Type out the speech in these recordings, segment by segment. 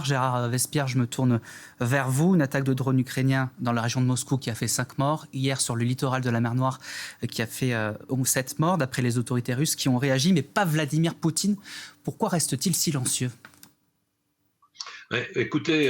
Gérard Vespierre, je me tourne vers vous. Une attaque de drone ukrainien dans la région de Moscou qui a fait 5 morts. Hier, sur le littoral de la mer Noire, qui a fait 7 morts, d'après les autorités russes qui ont réagi, mais pas Vladimir Poutine. Pourquoi reste-t-il silencieux ? Écoutez,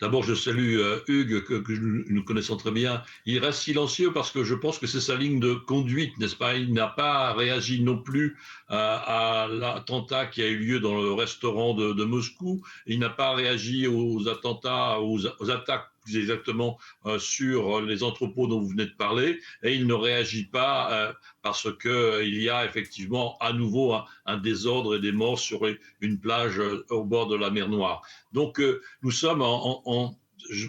d'abord je salue Hugues, que nous connaissons très bien. Il reste silencieux parce que je pense que c'est sa ligne de conduite, n'est-ce pas? Il n'a pas réagi non plus à l'attentat qui a eu lieu dans le restaurant de Moscou. Il n'a pas réagi aux attentats, aux attaques plus exactement sur les entrepôts dont vous venez de parler, et il ne réagit pas parce qu'il y a effectivement à nouveau un désordre et des morts sur une plage au bord de la mer Noire. Donc nous sommes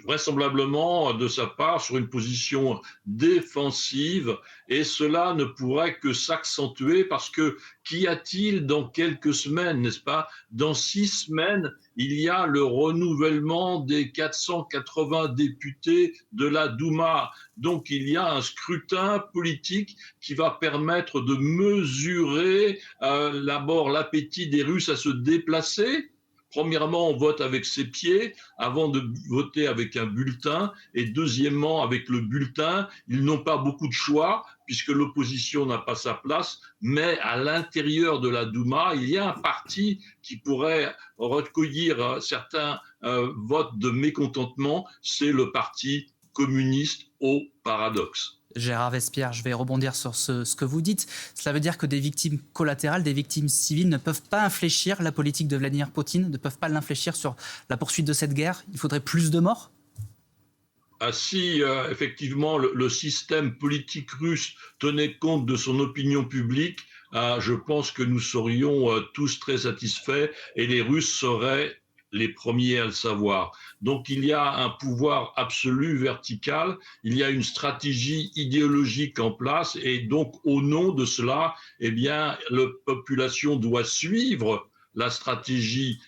vraisemblablement de sa part sur une position défensive, et cela ne pourrait que s'accentuer parce que qu'y a-t-il dans quelques semaines, n'est-ce pas? Dans 6 semaines, il y a le renouvellement des 480 députés de la Douma. Donc il y a un scrutin politique qui va permettre de mesurer d'abord l'appétit des Russes à se déplacer. Premièrement, on vote avec ses pieds avant de voter avec un bulletin. Et deuxièmement, avec le bulletin, ils n'ont pas beaucoup de choix puisque l'opposition n'a pas sa place. Mais à l'intérieur de la Douma, il y a un parti qui pourrait recueillir certains votes de mécontentement. C'est le parti communiste au paradoxe. Gérard Vespierre, je vais rebondir sur ce que vous dites. Cela veut dire que des victimes collatérales, des victimes civiles ne peuvent pas infléchir la politique de Vladimir Poutine, ne peuvent pas l'infléchir sur la poursuite de cette guerre. Il faudrait plus de morts ? Si effectivement le système politique russe tenait compte de son opinion publique, je pense que nous serions tous très satisfaits et les Russes seraient les premiers à le savoir. Donc il y a un pouvoir absolu vertical, il y a une stratégie idéologique en place, et donc au nom de cela, eh bien, la population doit suivre la stratégie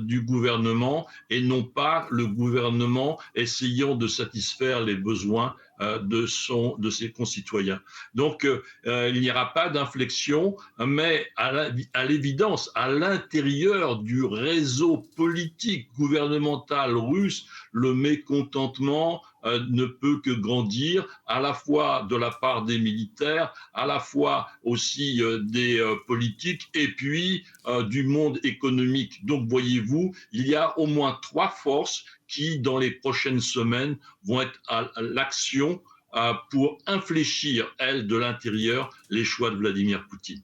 du gouvernement et non pas le gouvernement essayant de satisfaire les besoins de ses concitoyens. Donc il n'y aura pas d'inflexion, mais à l'évidence, à l'intérieur du réseau politique gouvernemental russe, le mécontentement ne peut que grandir, à la fois de la part des militaires, à la fois aussi des politiques, et puis du monde économique. Donc voyez-vous, il y a au moins 3 forces qui, dans les prochaines semaines, vont être à l'action pour infléchir, elles, de l'intérieur, les choix de Vladimir Poutine.